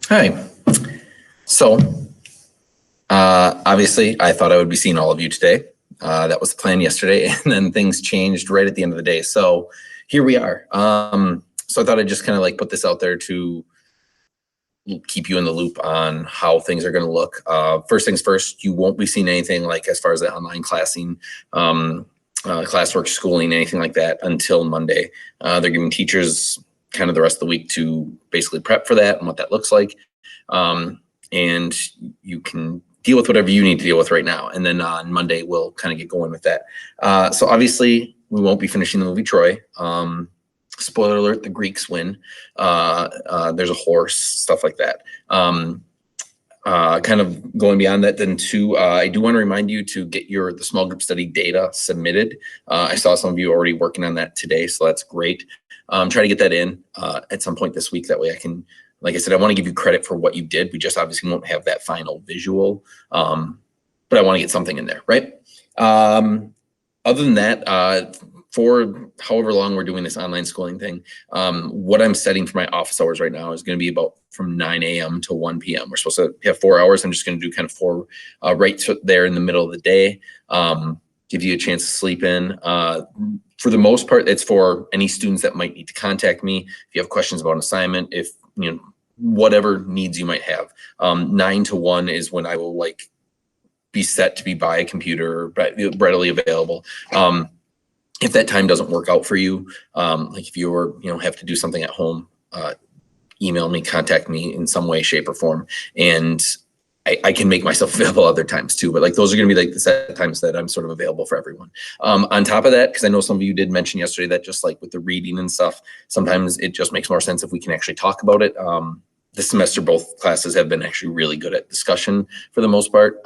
Hi. So, obviously, I thought I would be seeing all of you today. That was the plan yesterday, and then things changed right at the end of the day. So here we are. So I thought I'd just kind of like put this out there to keep you in the loop on how things are going to look. First things first, you won't be seeing anything like as far as the online classing, classwork, schooling, anything like that until Monday. They're giving teachers kind of the rest of the week to basically prep for that and what that looks like. And you can deal with whatever you need to deal with right now. And then on Monday, we'll kind of get going with that. So obviously, we won't be finishing the movie Troy. Spoiler alert, the Greeks win. There's a horse, stuff like that. Kind of going beyond that, then too, I do want to remind you to get the small group study data submitted. I saw some of you already working on that today, so that's great. Try to get that in at some point this week. That way I can, like I said, I want to give you credit for what you did. We just obviously won't have that final visual, but I want to get something in there, right? Other than that, for however long we're doing this online schooling thing, what I'm setting for my office hours right now is going to be about from 9 a.m. to 1 p.m. We're supposed to have 4 hours. I'm just going to do kind of 4 right there in the middle of the day. Give you a chance to sleep in. For the most part, it's for any students that might need to contact me. If you have questions about an assignment, if whatever needs you might have. 9 to 1 is when I will be set to be by a computer, readily available. If that time doesn't work out for you, like if you're, have to do something at home, email me, contact me in some way, shape, or form, and I can make myself available other times too. But those are going to be the set times that I'm sort of available for everyone. On top of that, because I know some of you did mention yesterday that just with the reading and stuff, sometimes it just makes more sense if we can actually talk about it. This semester, both classes have been actually really good at discussion for the most part.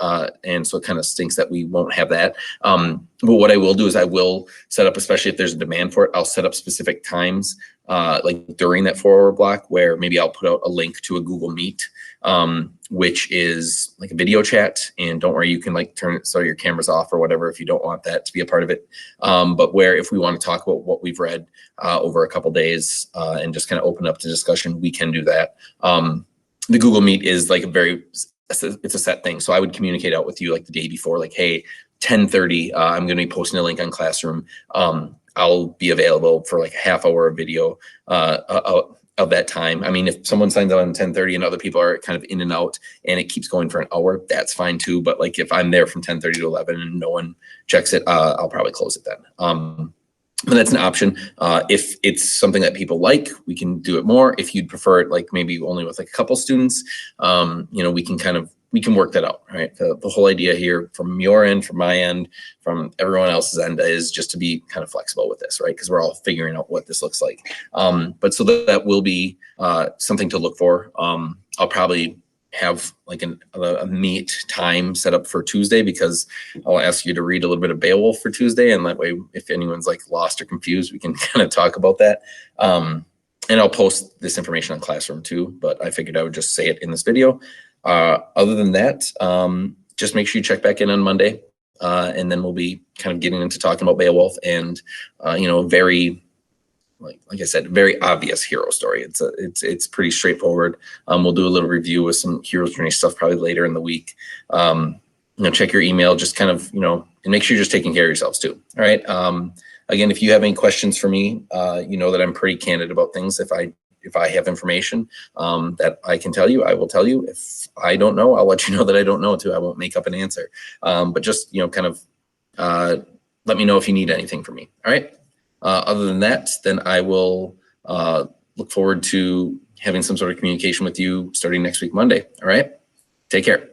And so it kind of stinks that we won't have that. But what I will do is I will set up, especially if there's a demand for it, I'll set up specific times during that 4-hour block where maybe I'll put out a link to a Google Meet, which is like a video chat. And don't worry, you can turn it so your camera's off or whatever if you don't want that to be a part of it. But where if we want to talk about what we've read over a couple days and just kind of open up to discussion, we can do that. The Google Meet is it's a set thing. So I would communicate out with you the day before, hey, 10:30, I'm going to be posting a link on Classroom. I'll be available for a half hour of video of that time. I mean, if someone signs up on 10:30 and other people are kind of in and out and it keeps going for an hour, that's fine too. But if I'm there from 10:30 to 11 and no one checks it, I'll probably close it then. But that's an option. If it's something that people like, we can do it more. If you'd prefer it maybe only with a couple students, we can work that out, right? The whole idea here from your end, from my end, from everyone else's end is just to be kind of flexible with this, right? Because we're all figuring out what this looks like. But so that will be something to look for. I'll probably have a meet time set up for Tuesday because I'll ask you to read a little bit of Beowulf for Tuesday. And that way, if anyone's lost or confused, we can kind of talk about that. And I'll post this information on Classroom too, but I figured I would just say it in this video. Other than that, just make sure you check back in on Monday, and then we'll be kind of getting into talking about Beowulf and, very, like I said, very obvious hero story. It's pretty straightforward. We'll do a little review with some hero's journey stuff probably later in the week. Check your email, just kind of, and make sure you're just taking care of yourselves too. All right. Again, if you have any questions for me, that I'm pretty candid about things. If I have information that I can tell you, I will tell you. If I don't know, I'll let you know that I don't know too. I won't make up an answer. But just, kind of let me know if you need anything from me. All right. Other than that, then I will look forward to having some sort of communication with you starting next week, Monday. All right. Take care.